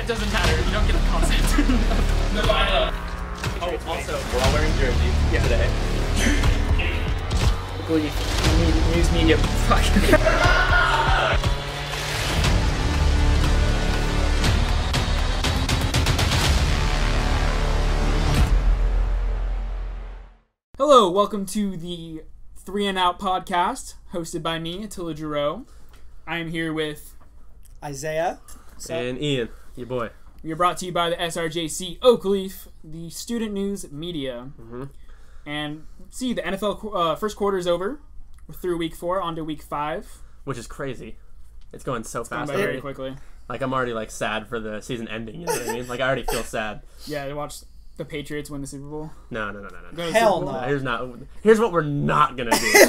doesn't matter. You don't get the content. Oh, also, we're all wearing jerseys today. News media. Fuck. Hello, welcome to the 3 and Out podcast, hosted by me, Attila. I am here with Isaiah. And Ian, your boy. We are brought to you by the SRJC Oakleaf, the student news media. Mm-hmm. And see, the NFL first quarter is over. We're through week 4, on to week 5. Which is crazy. It's going so fast. Going by very quickly. Like, I'm already, like, sad for the season ending, you know what I mean? Like, I already feel sad. Yeah, to watch the Patriots win the Super Bowl. No. Hell no. Here's what we're not gonna do.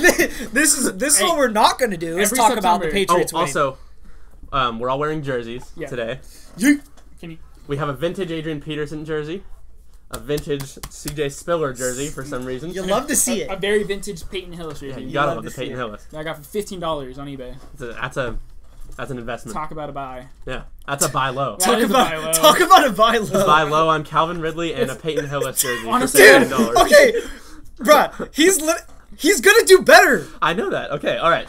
This is what we're not gonna do. Is talk about the Patriots winning. Also, we're all wearing jerseys today. We have a vintage Adrian Peterson jersey, a vintage CJ Spiller jersey for some reason. You love to see it. A very vintage Peyton Hillis jersey. Yeah, you gotta love the Peyton Hillis. That I got for $15 on eBay. That's an investment. Talk about a buy. Yeah, that's a buy low. Talk about a buy low. Buy low on Calvin Ridley and a Peyton Hillis jersey honestly, for $15. Okay, bruh, he's gonna do better. I know that. Okay, all right.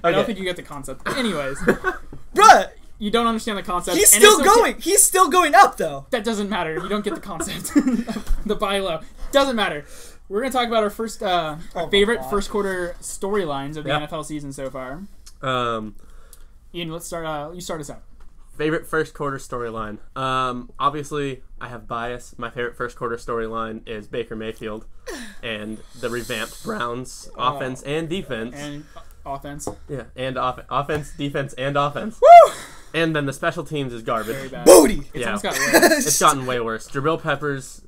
I don't think you get the concept. Anyways, bruh, you don't understand the concept. He's still going. He's still going up though. That doesn't matter. You don't get the concept. The buy low doesn't matter. We're gonna talk about our first, favorite first quarter storylines of the NFL season so far. Ian, let's start. You start us out. Favorite first quarter storyline. Obviously, I have bias. My favorite first quarter storyline is Baker Mayfield and the revamped Browns offense and defense. And offense. Yeah, and offense, defense, and offense. Woo! And then the special teams is garbage. Very bad. Booty. It's almost got worse. It's gotten way worse. Jabril Peppers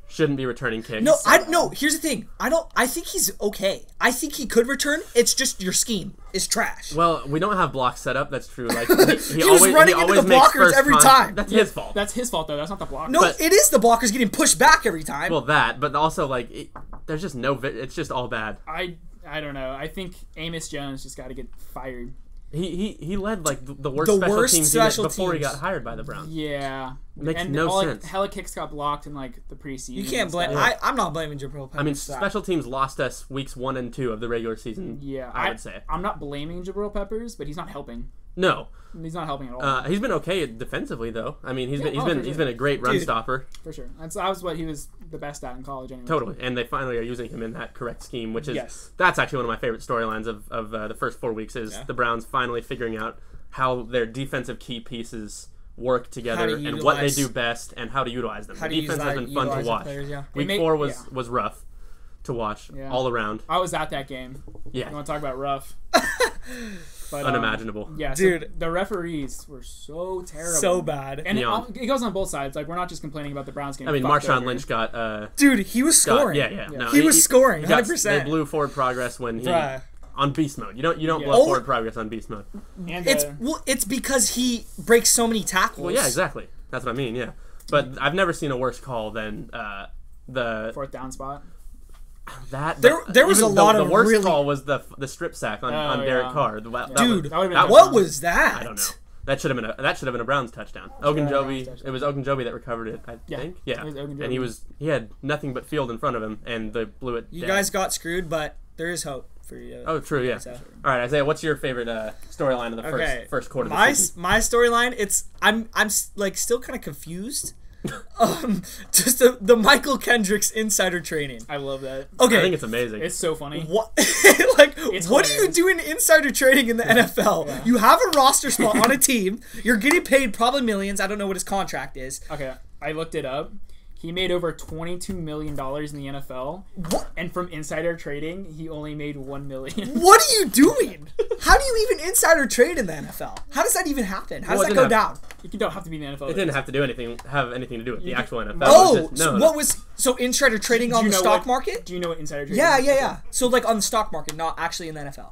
shouldn't be returning kicks. No. Here's the thing. I think he's okay. I think he could return. It's just your scheme is trash. Well, we don't have blocks set up. That's true. Like he was running into the blockers every time. That's his fault. That's his fault though. That's not the blocker. No, it is the blockers getting pushed back every time. Well, but also like there's just it's just all bad. I don't know. I think Amos Jones just got to get fired. He led like the worst special teams before he got hired by the Browns. Yeah, makes no sense. Hella kicks got blocked in like the preseason. You can't blame. I'm not blaming Jabril Peppers. I mean, special teams lost us weeks 1 and 2 of the regular season. Yeah, I would say. I'm not blaming Jabril Peppers, but he's not helping. No, he's not helping at all. He's been okay defensively though. I mean, he's been a great run stopper. For sure, that was what he was the best at in college. Anyway. Totally, and they finally are using him in that correct scheme, which is that's actually one of my favorite storylines of the first 4 weeks is the Browns finally figuring out how their defensive key pieces work together and what they do best and how to utilize them. The defense has been fun to watch. Players, Week 4 was rough to watch all around. I was at that game. Yeah. You want to talk about rough? But, unimaginable. Yeah, dude. So the referees were so terrible. So bad. And it goes on both sides. Like, we're not just complaining about the Browns game. I mean, Marshawn Lynch got... dude, he was scoring. No, he was scoring, 100%. They blew forward progress when he... On beast mode. You don't blow forward progress on beast mode. And, it's because he breaks so many tackles. Well, yeah, exactly. That's what I mean, yeah. But I've never seen a worse call than the... fourth down spot. There was a lot of the worst call was the strip sack on Derek Carr. Dude, what was that? I don't know. That should have been a Browns touchdown. Ogunjobi, it was Ogunjobi that recovered it, I think. Yeah, and he had nothing but field in front of him, and they blew it. You guys got screwed, but there is hope for you. Oh, true, yeah. All right, Isaiah, what's your favorite storyline of the first quarter? My storyline, I'm like still kind of confused. Just the Mychal Kendricks insider training. I love that. Okay, I think it's amazing. It's so funny. What what do you do in insider trading in the NFL? Yeah. You have a roster spot on a team. You're getting paid probably millions. I don't know what his contract is. Okay, I looked it up. He made over $22 million in the NFL. What? And from insider trading, he only made $1 million. What are you doing? How do you even insider trade in the NFL? How does that even happen? How does that go down? You don't have to be in the NFL. It didn't have to have anything to do with the actual NFL. So insider trading on the stock market? Do you know what insider trading is? Yeah. So like on the stock market, not actually in the NFL.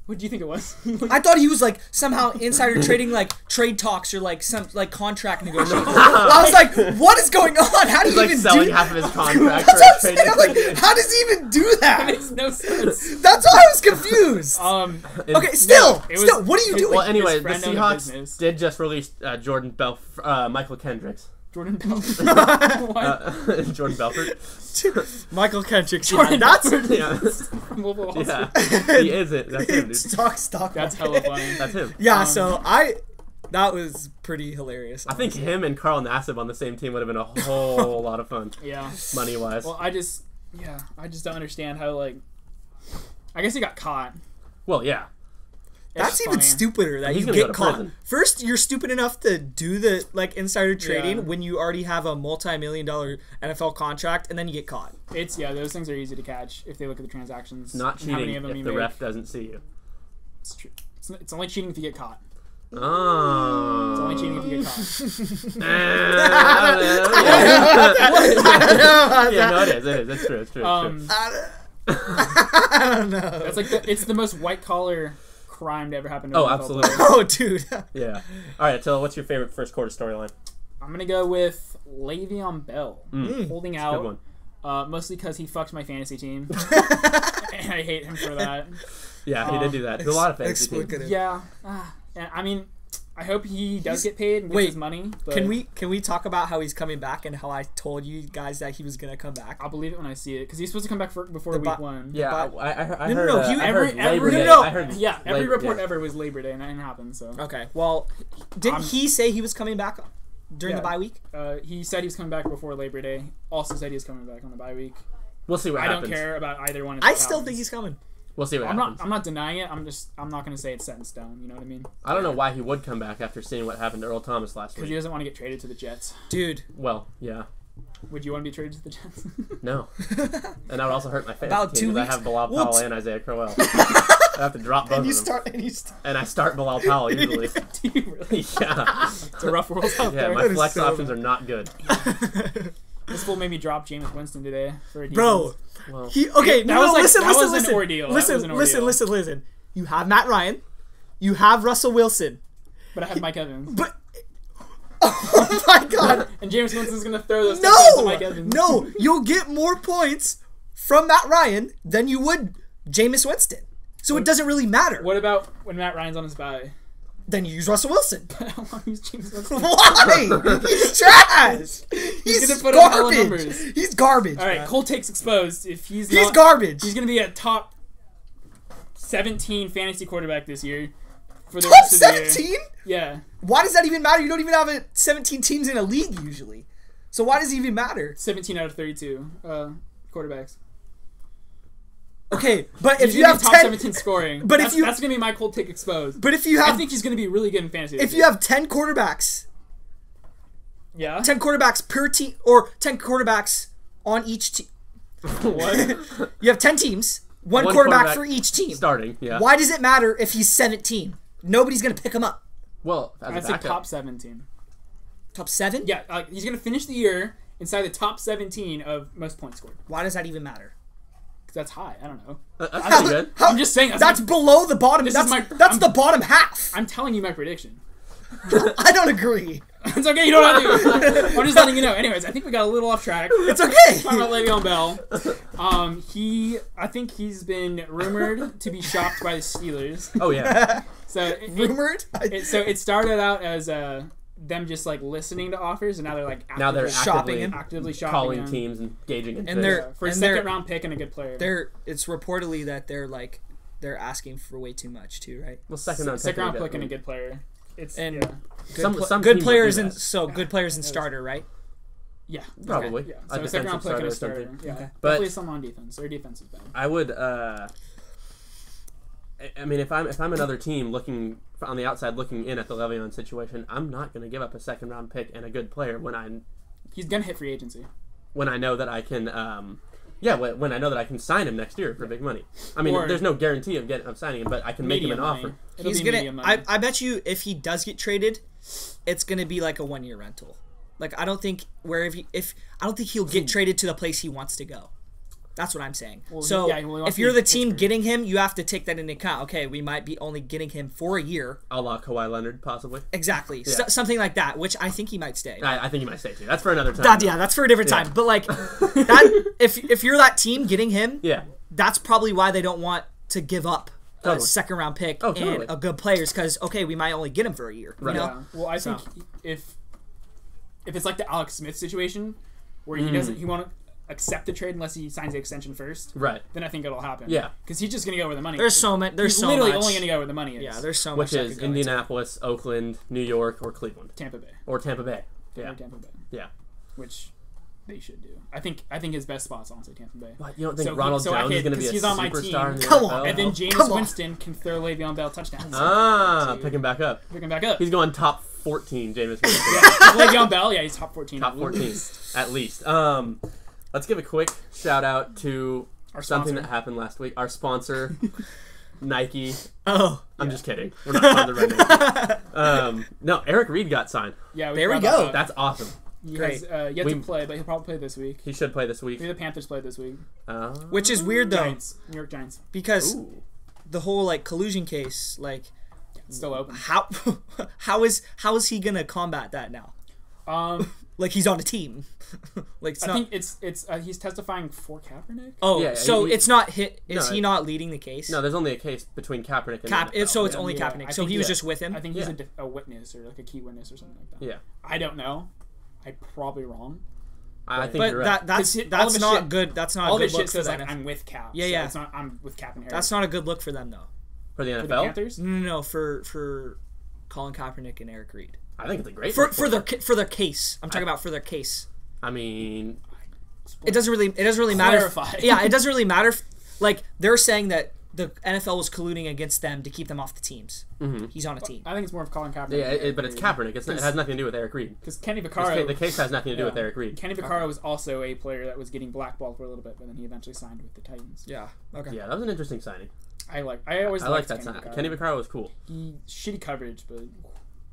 What do you think it was? I thought he was like somehow insider trading, like trade talks or like some like contract negotiations. I was like, what is going on? How do you even selling do? half of his contract? That's what I'm saying. I'm like, how does he even do that? That makes no sense. That's why I was confused. Okay, still, what are you doing? Well, anyway, the Seahawks did just release Mychal Kendricks. Jordan Belfort. Jordan Belfort. Mychal Kendricks. Jordan Belfort. Yeah. He is it. That's him, dude. Stock. That's hella funny. That's him. Yeah, that was pretty hilarious. I think him and Carl Nassib on the same team would have been a whole lot of fun. Yeah. Money-wise. Well, I just don't understand how, like, I guess he got caught. Well, yeah. That's even stupider that you get caught. First, you're stupid enough to do the like insider trading when you already have a multi-million-dollar NFL contract, and then you get caught. Those things are easy to catch if they look at the transactions. Not cheating if the ref doesn't see you. It's true. It's only cheating if you get caught. Oh. It's only cheating if you get caught. No, it is. It's true. It's true. I don't know. It's like it's the most white collar crime to ever happen to an NFL absolutely player. Oh, dude. Yeah. All right, Attila, what's your favorite first quarter storyline? I'm gonna go with Le'Veon Bell holding That's a good out, mostly because he fucked my fantasy team, and I hate him for that. Yeah, he did do that. There's a lot of fantasy teams. Yeah, and I mean, I hope he does get paid and gets his money. But can we talk about how he's coming back and how I told you guys that he was gonna come back? I'll believe it when I see it because he's supposed to come back before week 1. Yeah, I heard. Every report ever was Labor Day and that didn't happen. So okay, well, didn't he say he was coming back during the bye week? He said he was coming back before Labor Day. Also said he was coming back on the bye week. We'll see what happens. I don't care about either one. I still think he's coming. We'll see what happens. I'm not denying it. I'm not going to say it's set in stone. You know what I mean? I don't know why he would come back after seeing what happened to Earl Thomas last week. Because he doesn't want to get traded to the Jets. Dude. Well, yeah. Would you want to be traded to the Jets? No. And that would also hurt my fantasy team because I have Bilal Powell and Isaiah Crowell. I have to drop both of them. And I start Bilal Powell usually. Do you really? Yeah. It's a rough world out there. Yeah, my flex options are not good. This fool made me drop Jameis Winston today for a defense. Bro. Well, listen. An ordeal. Listen. You have Matt Ryan. You have Russell Wilson. But I have Mike Evans. But oh my god. And Jameis Winston's going to throw those touchdowns to Mike Evans. No, you'll get more points from Matt Ryan than you would Jameis Winston. So it doesn't really matter. What about when Matt Ryan's on his bye? Then you use Russell Wilson. I don't want to use Jameis Winston. Why? He's trash. He's gonna put up hella garbage. numbers. He's garbage. All right, Cole takes exposed. If he's garbage. He's gonna be a top 17 fantasy quarterback this year. For the top rest of the 17? year. Yeah. Why does that even matter? You don't even have 17 teams in a league usually. So why does it even matter? 17 out of 32 quarterbacks. Okay, but if you have top 10, 17 scoring, but that's gonna be my cold take exposed. But if you have, I think he's gonna be really good in fantasy. If you have 10 quarterbacks, 10 quarterbacks per team, or 10 quarterbacks on each team. What? You have 10 teams, one quarterback for each team. Starting, yeah. Why does it matter if he's 17? Nobody's gonna pick him up. Well, I'd say top 17. Top 7? Yeah, he's gonna finish the year inside the top 17 of most points scored. Why does that even matter? That's high. I don't know. That's pretty good. I'm just saying. That's below the bottom. That's the bottom half. I'm telling you my prediction. I don't agree. It's okay. You don't have to. I'm just letting you know. Anyways, I think we got a little off track. It's okay. Talking about Le'Veon Bell. I think he's been rumored to be shopped by the Steelers. Oh yeah. So rumored. It started out as them just like listening to offers, and now they're like actively shopping, calling him. Teams and gauging it. And they're for a second round pick and a good player. It's reportedly that they're asking for way too much too, right? Well, second round pick and a good player. It's good players and good players and starter, right? Yeah, probably. Okay. Yeah. So second round pick and a starter. Yeah, okay. But definitely some on defense. Their defense is bad. I would. I mean, if I'm another team looking on the outside, looking in at the Le'Veon situation, I'm not going to give up a second round pick and a good player when he's going to hit free agency. When I know that I can, when I know that I can sign him next year for big money. I mean, there's no guarantee of signing him, but I can make him an offer. He's gonna. I bet you if he does get traded, it's going to be like a 1-year rental. Like I don't think I don't think he'll get traded to the place he wants to go. That's what I'm saying. Well, so if you're the team getting him, you have to take that into account. Okay, we might be only getting him for a year. A la Kawhi Leonard, possibly. Exactly. Yeah. Something like that, which I think he might stay. I think he might stay too. That's for another time. That's for a different time. But like, that, if you're that team getting him, that's probably why they don't want to give up a second round pick and a good players, because okay, we might only get him for a year. Right. You know? Yeah. Well, I think if it's like the Alex Smith situation, where he won't accept the trade unless he signs the extension first. Right. Then I think it'll happen. Yeah. Because he's just going to go where the money. He's literally only going to go where the money is. Yeah. There's so much. Which is Indianapolis, Oakland, New York, or Cleveland. Tampa Bay. Or Tampa Bay. Yeah. Or Tampa Bay. Yeah. Which they should do. I think his best spot's honestly Tampa Bay. What, you don't think Ronald Jones is going to be a he's superstar on my team. in the Come NFL? on. And then Jameis Winston can throw Le'Veon Bell touchdowns. Pick him back up. He's going top 14, Jameis Winston. Le'Veon Bell, he's top 14. Top 14, at least. Let's give a quick shout out to something that happened last week. Our sponsor, Nike. Oh, I'm just kidding. We're not sponsored right now. No, Eric Reed got signed. Yeah, there we go. That's awesome. He has yet to play, but he'll probably play this week. He should play this week. Maybe the Panthers play this week. Which is weird though. New York Giants. Because the whole like collusion case, like, it's still open. How is he gonna combat that now? Like he's on a team. Like I think it's he's testifying for Kaepernick. Oh, yeah, so it's not hit. Is he not leading the case? No, there's only a case between Kaepernick and NFL. So it's only Kaepernick. So he was just with him. I think he's a witness or like a key witness or something like that. Yeah. I don't know. I'm probably wrong. I think you're right. That's not good. That's not a good look for them. Like, I'm with Cap. Yeah, yeah. It's not. I'm with Cap and Harris. That's not a good look for them though. For the NFL? For the Panthers? No, for Colin Kaepernick and Eric Reed. I think it's a great for their case. I'm talking about for their case. I mean, it doesn't really matter. Yeah, it doesn't really matter. Like they're saying that the NFL was colluding against them to keep them off the teams. Mm-hmm. He's on a team. I think it's more of Colin Kaepernick. Yeah, but it's Kaepernick. It has nothing to do with Eric Reed. Because Kenny Vaccaro... The case has nothing to do with Eric Reed. Kenny Vaccaro was also a player that was getting blackballed for a little bit, but then he eventually signed with the Titans. Yeah. Okay. Yeah, that was an interesting signing. I always liked that sign. Kenny Vaccaro was cool. Shitty coverage, but...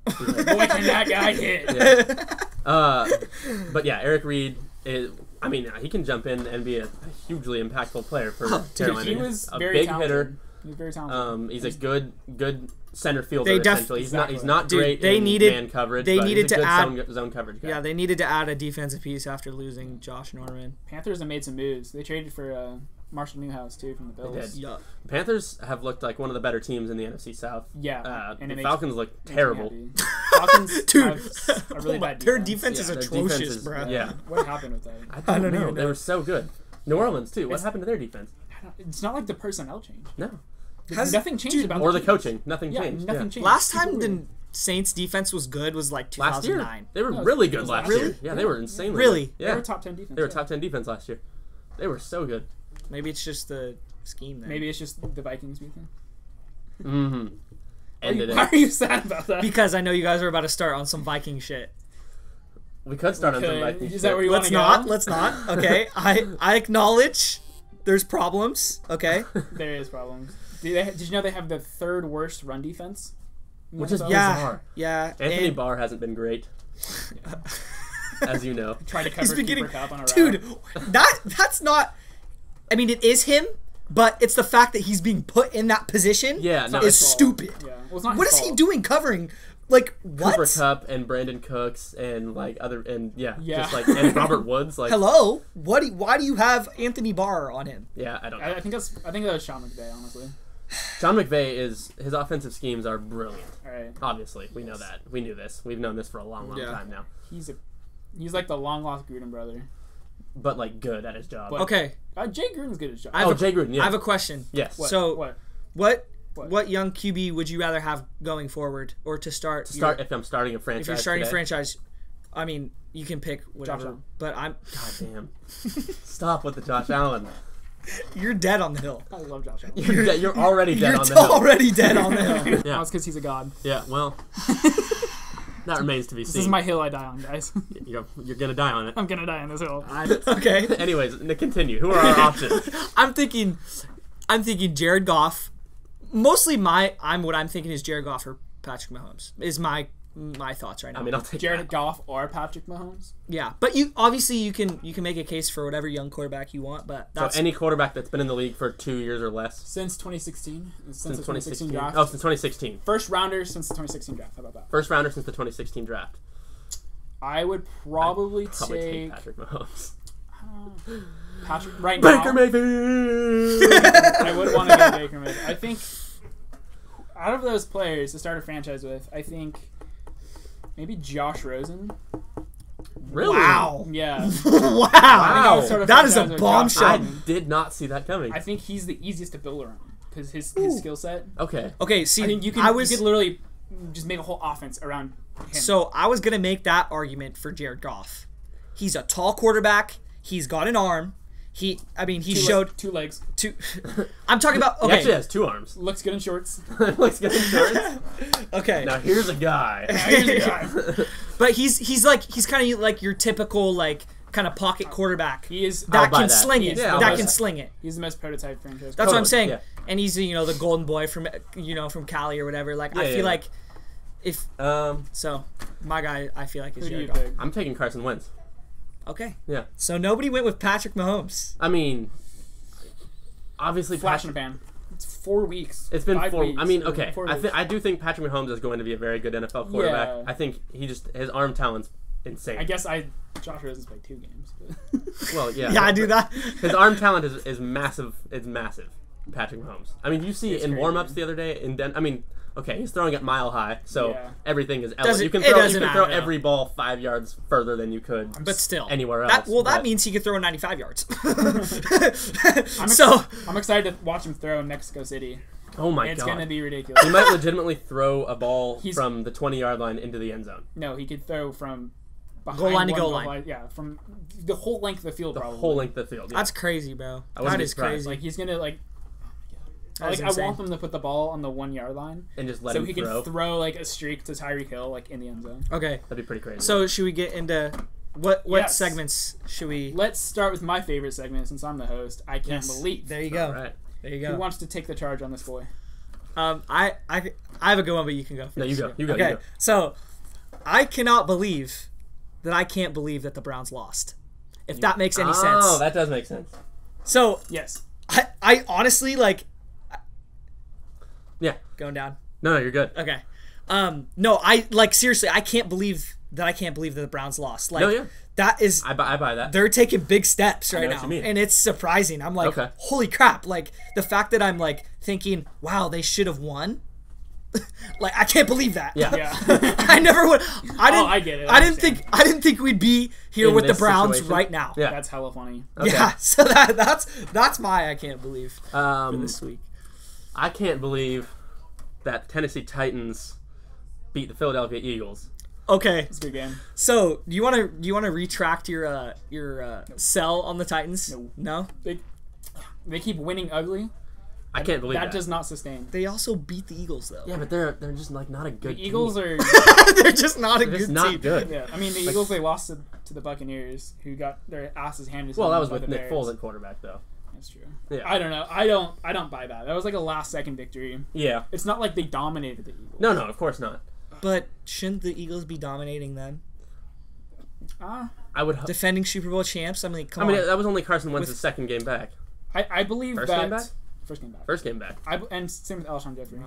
boy, can that guy hit. Yeah. But yeah, Eric Reed is... I mean, he can jump in and be a hugely impactful player for Carolina. He was a very big talented. hitter. He's very talented. He's a good center fielder. Essentially, he's not great in man coverage. They needed he's a to good add zone coverage guy. Yeah, they needed to add a defensive piece after losing Josh Norman. Panthers have made some moves. They traded for Marshall Newhouse too from the Bills. They did. Yeah. The Panthers have looked like one of the better teams in the NFC South. Yeah, and the Falcons look terrible. Falcons Dude, have a really bad defense. Their defense is atrocious, bro. Yeah. What happened with that? I don't know. They were so good. New Orleans too. What happened to their defense? It's not like the personnel changed. No. Nothing changed about or the coaching. Nothing changed. Nothing changed. Last time the Saints defense was good was like 2009. Last year, they were really good last year. Yeah, they were insanely really good. Yeah. They were top 10 defense. They were top 10 defense last year. They were so good. Maybe it's just the scheme then. Maybe it's just the Vikings beating. Mm-hmm. Why are you sad about that? Because I know you guys are about to start on some Viking shit. We could start on some Viking shit. Is that where you want to go? Let's not. Okay. I acknowledge there's problems. Okay. There is problems. Did you know they have the third worst run defense? Which is bizarre. Yeah. Anthony Barr hasn't been great. As you know. Trying to cover Cooper Kupp on a route. Dude, that's not... I mean, it is him, but it's the fact that he's being put in that position is stupid. Yeah. Well, it's not what is he doing covering? Like, what? Cooper Kupp and Brandon Cooks and just like and Robert Woods. Like, hello, why do you have Anthony Barr on him? Yeah, I don't know. I think that was Sean McVay, honestly. Sean McVay his offensive schemes are brilliant. All right. Obviously, we know that. We knew this. We've known this for a long time now. He's like the long lost Gruden brother. But like good at his job. Okay. Jay Gruden's good at his job. Jay Gruden. Yeah. I have a question. Yes. What young QB would you rather have going forward or to start? If I'm starting a franchise. If you're starting a franchise, I mean, you can pick whatever. But I'm. God damn. Stop with the Josh Allen. You're dead on the hill. I love Josh Allen. You're already dead on the hill. You're already dead on the hill. Yeah. That's because he's a god. Yeah. Well. That remains to be seen. This is my hill I die on, guys. You're gonna die on it. I'm gonna die on this hill. Okay. Anyways, continue. Who are our options? I'm thinking Jared Goff. Mostly what I'm thinking is Jared Goff or Patrick Mahomes is my my thoughts right now. I mean, I'll take Jared Goff or Patrick Mahomes. Yeah, but you can make a case for whatever young quarterback you want. But that's so any quarterback that's been in the league for 2 years or less since 2016. Since the 2016 draft. Oh, since 2016. First rounder since the 2016 draft. How about that? First rounder since the 2016 draft. I would probably take Patrick Mahomes. Patrick right Baker now. Mayfield. I would want to get Baker Mayfield. I think out of those players to start a franchise with, I think maybe Josh Rosen. Really? Wow. Yeah. Wow. That is a bombshell. I did not see that coming. I think he's the easiest to build around because his skill set. Okay. See, I mean, you could literally just make a whole offense around him. So I was gonna make that argument for Jared Goff. He's a tall quarterback. He's got an arm. He showed 2 legs. I'm talking about. Okay. He actually has 2 arms. Looks good in shorts. Looks good in shorts. Okay. Now here's a guy. But he's kind of like your typical like kind of pocket quarterback. He is that can sling it. Yeah, that can sling it. He's the most prototype franchise. That's what I'm saying. Yeah. And he's the golden boy from from Cali or whatever. Like I feel like if so my guy I feel like is Jared Goff. I'm taking Carson Wentz. Okay. Yeah. So nobody went with Patrick Mahomes. I mean, obviously, flash in the pan. It's 4 weeks. It's been 4 weeks. I mean, okay. 4 weeks. I do think Patrick Mahomes is going to be a very good NFL quarterback. Yeah. I think his arm talent's insane. I guess Josh Rosen's played 2 games. But. Well, yeah. Yeah, I do that. His arm talent is massive. It's massive. Patrick Mahomes. I mean, you see in warm-ups the other day okay, he's throwing it mile high, so everything is elegant. You can throw every ball 5 yards further than you could, but still anywhere else. That means he could throw 95 yards. I'm excited to watch him throw in Mexico City. Oh my god, it's gonna be ridiculous. He might legitimately throw a ball from the 20-yard line into the end zone. No, he could throw from behind goal line to goal line. Yeah, from the whole length of the field. The whole length of the field. Yeah. That's crazy, bro. That is crazy. Like he's gonna I want them to put the ball on the 1 yard line and just let him throw. So he can throw like a streak to Tyreek Hill like in the end zone. Okay, that'd be pretty crazy. So should we get into what segments should we? Let's start with my favorite segment since I'm the host. I can't believe. There you go. All right. There you go. Who wants to take the charge on this boy? I have a good one, but you can go first. No, you go. You go. Okay, you go. So I cannot believe that I can't believe that the Browns lost. If that makes any sense. Oh, that does make sense. So yes, I honestly like. Yeah. Going down. No, you're good. Okay. No, I like seriously. I can't believe that the Browns lost. Like, no, yeah. That is. I buy that. They're taking big steps right now, what you mean. and it's surprising. I'm like, holy crap! Like the fact that I'm like thinking, wow, they should have won. Like I can't believe that. Yeah. I never would. I get it. I didn't think we'd be here with the Browns situation right now. Yeah. That's hella funny. Okay. Yeah. So that's my I can't believe for this week. I can't believe that Tennessee Titans beat the Philadelphia Eagles. Okay, it's a good game. So do you want to retract your sell on the Titans? No. They keep winning ugly. I can't believe that. That does not sustain. They also beat the Eagles though. Yeah, but they're just like not a good. The Eagles team. are. They're just not a good team. Not good. Yeah, I mean the Eagles they lost to the Buccaneers who got their asses handed. Well, that was with Nick Foles at quarterback though. That's true. Yeah. I don't know. I don't buy that. That was like a last second victory. Yeah. It's not like they dominated the Eagles. No, of course not. But shouldn't the Eagles be dominating them? I would defending Super Bowl champs. I mean, come on. That was only Carson Wentz's second game back. I believe First that game back? First game back. And same with Alshon Jeffrey.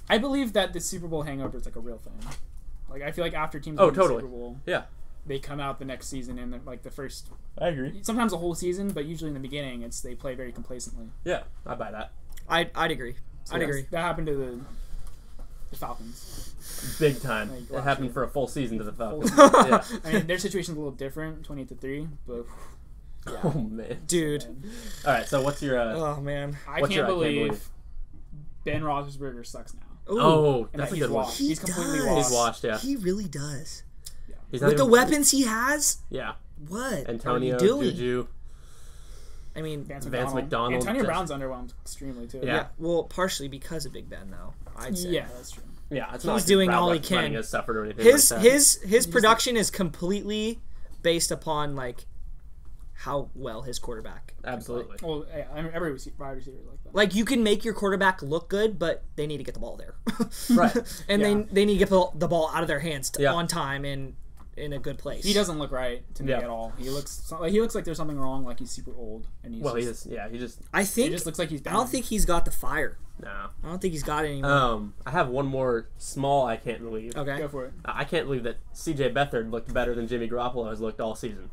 I believe that the Super Bowl hangover is like a real thing. Like I feel like after teams win the Super Bowl, they come out the next season and like the first. I agree. Sometimes a whole season, but usually in the beginning, they play very complacently. Yeah, I buy that. I'd agree. So I'd agree. That happened to the Falcons. Big time. It happened for a full season to the Falcons. Yeah. I mean, their situation's a little different, 28-3, but. Yeah. Oh man, dude. All right, so what's your? Oh man, I can't believe Ben Roethlisberger sucks now. Ooh. Oh, that's a good one. He's completely washed. He's washed. Yeah, he really does. Yeah. With the weapons he has. Yeah. What? Antonio, Juju. I mean, Vance McDonald. Antonio Brown's underwhelmed extremely too. Yeah. Well, partially because of Big Ben, though. I'd say. Yeah, that's true. Yeah, it's he's doing all he can. Has suffered or anything his production is completely based upon like how well his quarterback. Absolutely. Well, yeah, every wide receiver is like that. Like, you can make your quarterback look good, but they need to get the ball there. Right. And they need to get the ball out of their hands on time and in a good place. He doesn't look right to me at all. He looks like there's something wrong. Like he's super old, and he just looks like he's bad. I don't think he's got the fire. No, I don't think he's got it anymore. I have one more small I can't believe. Okay, go for it. I can't believe that C.J. Beathard looked better than Jimmy Garoppolo has looked all season.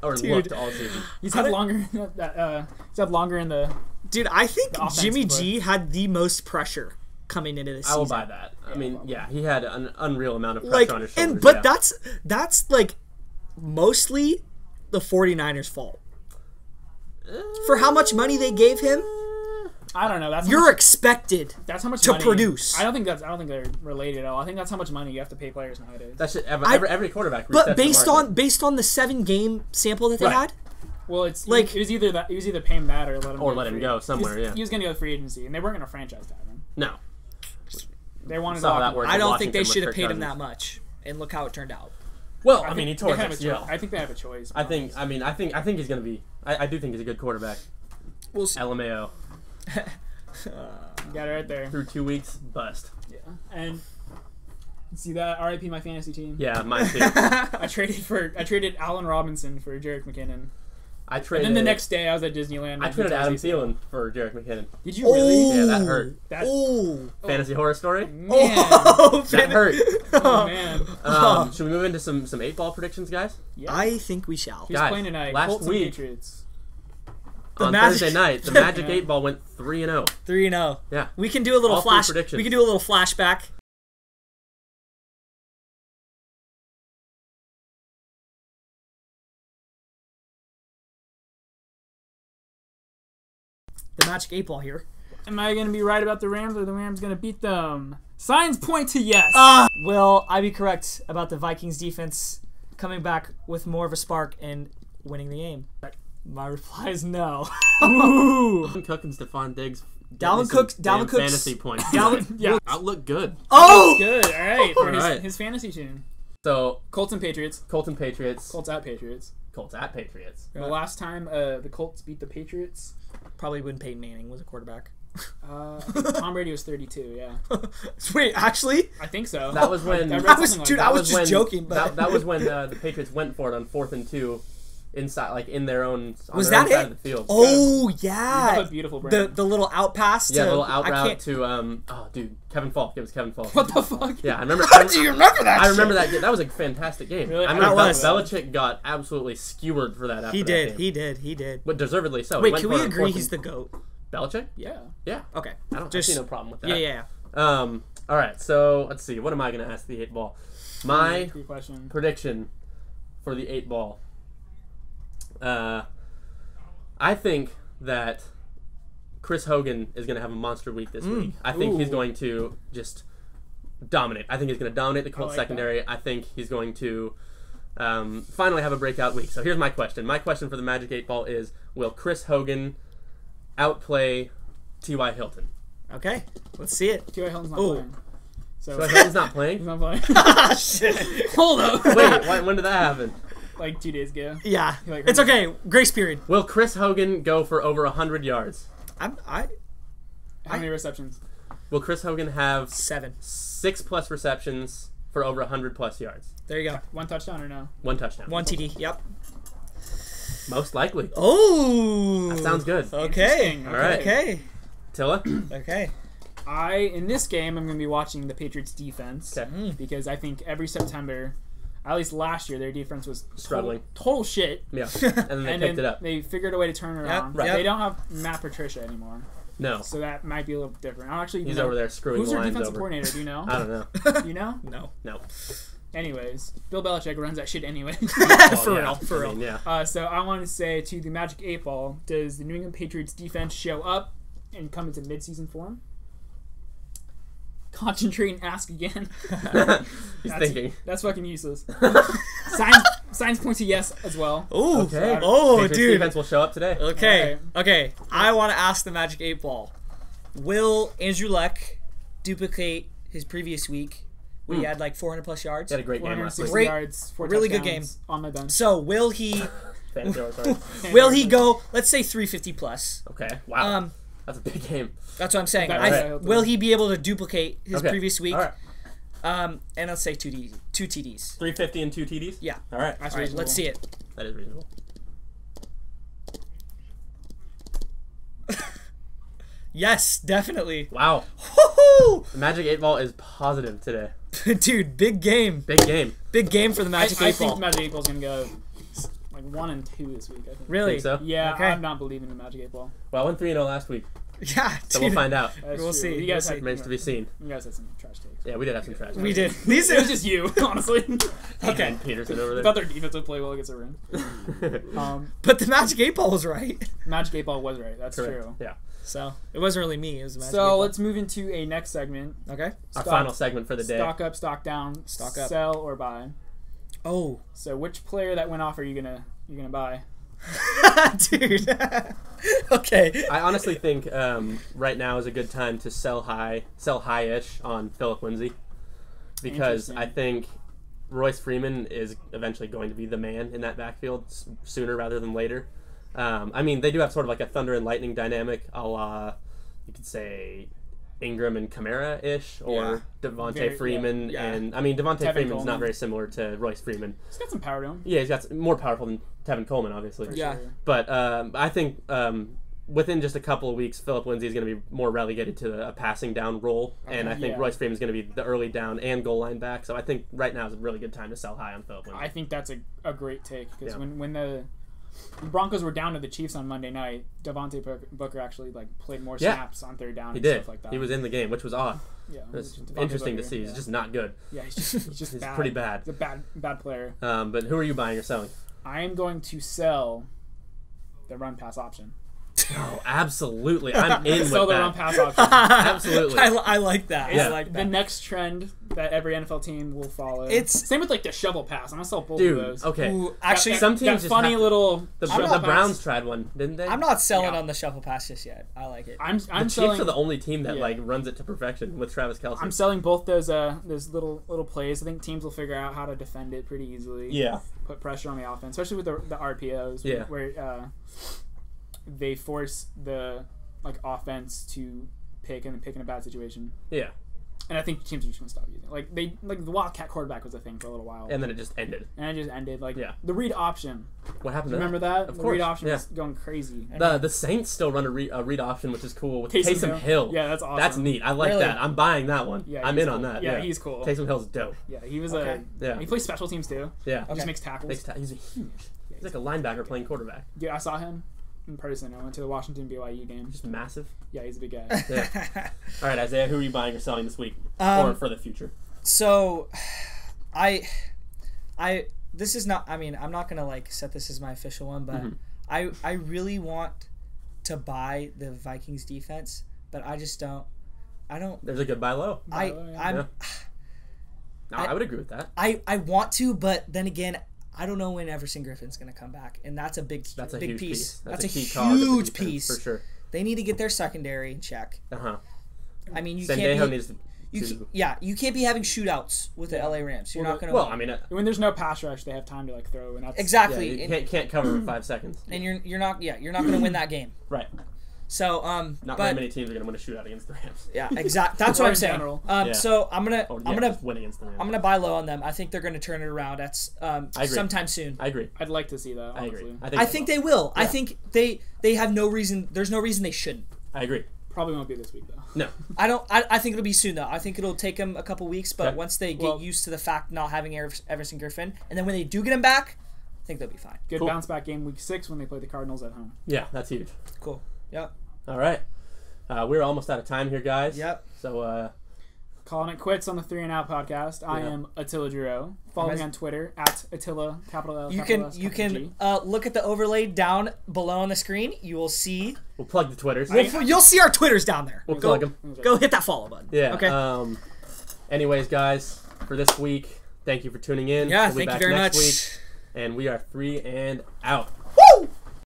Or looked all season. He's had longer. He's had longer in the. Dude, I think Jimmy G had the most pressure coming into this season. I will buy that. I mean, he had an unreal amount of pressure on his shoulders. But that's like mostly the 49ers' fault. For how much money they gave him, I don't know. You're expected. That's how much to money, produce. I don't think they're related at all. I think that's how much money you have to pay players nowadays. That's every quarterback. But based on the 7-game sample that they had. Well, it's like it was either pay him that or let him go somewhere. He was going to go free agency, and they weren't going to franchise tag him. No. They wanted to. I don't think they should have paid him that much, and look how it turned out. Well, I mean, he tore his ACL. I think they have a choice. I think he's going to be. I do think he's a good quarterback. We'll see. LMAO. Got it right there. Through 2 weeks, bust. Yeah, and see that RIP my fantasy team. Yeah, mine too. I traded Allen Robinson for Jerick McKinnon. And then the next day I was at Disneyland. I traded Adam Thielen for Jerick McKinnon. Did you really? Yeah, that hurt. Fantasy horror story? Man. That hurt. Oh, man. Should we move into some 8-ball predictions, guys? Yeah. I think we shall. Who's playing tonight? Last Colts week, and Patriots. On Thursday night, the Magic 8-ball went 3-0. 3-0. Yeah. We can do a little We can do a little flashback. The Magic 8-ball here. Am I going to be right about the Rams, or the Rams going to beat them? Signs point to yes. Will I be correct about the Vikings defense coming back with more of a spark and winning the game? My reply is no. Ooh. Cook and Stephon Diggs. Dalvin Cook's fantasy points. Outlook good. Oh, good. All right, for his fantasy team. So Colts and Patriots. Colts at Patriots. The last time the Colts beat the Patriots, probably when Peyton Manning was a quarterback. I think Tom Brady was 32. Yeah. Wait, actually, I think so. That was when I was just joking. But that was when the Patriots went for it on 4th and 2. Inside, like in their own, was that side of the field. Oh yeah, you have a beautiful brand. The little out pass. Yeah, the little out route to Kevin Falk. It was Kevin Falk. What the fuck? Yeah, I remember. How do you remember that? I remember that. That was a fantastic game. Really? I remember Belichick got absolutely skewered for that. He did. But deservedly so. Wait, can we agree he's the GOAT? Belichick? Yeah. Okay. I see no problem with that. Yeah. All right. So let's see. What am I going to ask the 8-ball? My prediction for the 8-ball. I think that Chris Hogan is going to have a monster week this week. I think he's going to just dominate. I think he's going to dominate the Colts secondary. I think he's going to finally have a breakout week. So here's my question. My question for the Magic 8-ball is, will Chris Hogan outplay T.Y. Hilton? Okay, let's see it. T.Y. Hilton's not playing. So Hilton's not playing? He's not playing. Shit. Hold up. Wait, when did that happen? Like 2 days ago. Yeah. It's okay. Grace period. Will Chris Hogan go for over 100 yards? How many receptions? Will Chris Hogan have 7. 6+ receptions for over 100+ yards? There you go. 1 touchdown or no? 1 touchdown. 1 TD. Yep. Most likely. Oh. That sounds good. Okay. All right. Okay. Attila? Okay. In this game, I'm going to be watching the Patriots defense. Okay. Because I think every September, at least last year, their defense was struggling. Total shit. Yeah. And then they picked it up. They figured a way to turn it around. Right. They don't have Matt Patricia anymore. No. So that might be a little different. He's over there screwing the lines over. Who's their defensive coordinator? Do you know? I don't know. Do you know? No. Anyways, Bill Belichick runs that shit anyway. For real. Yeah. So I want to say to the Magic 8-ball, does the New England Patriots defense show up and come into midseason form? Concentrate and ask again. He's thinking. That's fucking useless. Signs point to yes as well. Ooh. Okay. Patriots dude. Defense will show up today. Okay. Okay. I want to ask the Magic 8-ball. Will Andrew Luck duplicate his previous week when he had like 400+ yards? He had a great game last week. Yards, 4 really good game on my bench. So will he Fantasy sorry. Will he go, let's say 350 plus? Okay. Wow. That's a big game. That's what I'm saying. Will he be able to duplicate his previous week? All right. And let's say two TDs. 350 and 2 TDs? Yeah. All right. All right, let's see it. That is reasonable. Yes, definitely. Wow. Woo-hoo! The Magic 8 Ball is positive today. Dude, big game. Big game. Big game for the Magic 8 Ball. I think Magic 8 Ball is going to go like 1 and 2 this week, I think. Really? Think so? Yeah, okay. I'm not believing the Magic 8 Ball. Well, I went 3-0 last week. Yeah, so we'll find out. We'll see. You guys remains to be seen. You guys had some trash takes. Yeah, we did have some trash takes. We did. It was just you, honestly. Okay. And Peterson over there. I thought their defense would play well against the ring. But the Magic 8 Ball was right. Magic 8 Ball was right. That's correct. True. Yeah. So it wasn't really me. It was the Magic 8 Ball. Ball. Let's move into a next segment. Okay. Our final segment for the day. Stock up, stock down. Stock up. Sell or buy. Oh. So which player that went off are you gonna buy? Dude. Okay. I honestly think right now is a good time to sell high-ish on Phillip Lindsay, because I think Royce Freeman is eventually going to be the man in that backfield sooner rather than later. I mean, they do have sort of like a thunder and lightning dynamic, a la, you could say, Ingram and Kamara-ish, or Devontae Freeman. Yeah. And I mean, Devontae Freeman's Coleman. not very similar to Royce Freeman. He's got some power to him. Yeah, he's got more powerful than Tevin Coleman, obviously. Yeah. Sure. But I think within just a couple of weeks, Phillip Lindsay is going to be more relegated to a passing down role, and I think Royce Freeman is going to be the early down and goal line back. So I think right now is a really good time to sell high on Phillip Lindsay. I think that's a great take, because when the Broncos were down to the Chiefs on Monday night, Devontae Booker actually played more snaps on third down. He and did. Stuff like that. He was in the game, which was odd. Yeah, it's interesting to see. He's just not good. Yeah, he's just he's bad. pretty bad. He's a bad player. But who are you buying or selling? I am going to sell the run pass option. Oh, absolutely. I'm in with sell the that. run pass option. Absolutely. I like that. Yeah. I like that. The next trend that every NFL team will follow. It's same with like the shovel pass. I'm gonna sell both of those. Okay. Ooh, actually, some teams that funny little the Browns tried one, didn't they? I'm not selling on the shuffle pass just yet. I like it. I'm the Chiefs selling, are the only team that like runs it to perfection with Travis Kelce. I'm selling both those little plays. I think teams will figure out how to defend it pretty easily. Yeah. Put pressure on the offense, especially with the RPOs. Yeah. Where they force the offense to pick in a bad situation. Yeah. And I think teams are just gonna stop using it. The Wildcat quarterback was a thing for a little while. And then it just ended. The read option. What happened? Remember that? Of the course. read option was going crazy. The Saints still run a read option, which is cool with Taysom Hill. Yeah, that's awesome. That's neat. I like that. I'm buying that one. Yeah, I'm in on that. Yeah, he's cool. Taysom Hill's dope. Yeah, he was he plays special teams too. Yeah. He just makes tackles. He's huge. He's like a linebacker playing quarterback. Yeah, I saw him in person. I went to the Washington BYU game. Just massive. Yeah, he's a big guy. Yeah. All right, Isaiah, who are you buying or selling this week, or for the future? So, this is not. I mean, I'm not gonna set this as my official one, but I really want to buy the Vikings defense, but I just don't. I don't. There's a good buy low. I would agree with that. I want to, but then again, I don't know when Everson Griffin's going to come back, and that's a big piece. That's a huge piece for sure. They need to get their secondary in check. I mean, you can't be having shootouts with the LA Rams. You're not going to. Well, I mean, when there's no pass rush, they have time to throw, and that's exactly. Yeah, you can't cover in 5 seconds. And you're not going to win that game. Right. So not very many teams are going to win a shootout against the Rams. Yeah, exactly. That's what I'm saying. So I'm gonna win against the Rams. I'm gonna buy low on them. I think they're going to turn it around. That's sometime soon. I agree. I'd like to see that. Honestly. I think they will. Yeah. I think they have no reason. There's no reason they shouldn't. I agree. Probably won't be this week though. No. I think it'll be soon though. I think it'll take them a couple weeks, but once they get used to the fact not having Everson Griffin, and then when they do get him back, I think they'll be fine. Good bounce back game week 6 when they play the Cardinals at home. Yeah, that's huge. Cool. Yep. All right. We're almost out of time here, guys. Yep. So, calling it quits on the 3 and Out podcast. I am Attila Giroux. Follow me on Twitter at Attila capital L. You can look at the overlay down below on the screen. You will see. We'll plug the Twitters. You'll see our Twitters down there. We'll plug them. Go hit that follow button. Yeah. Okay. Anyways, guys, for this week, thank you for tuning in. Yeah. We'll be thank back you very next much. Week, and we are 3 and Out.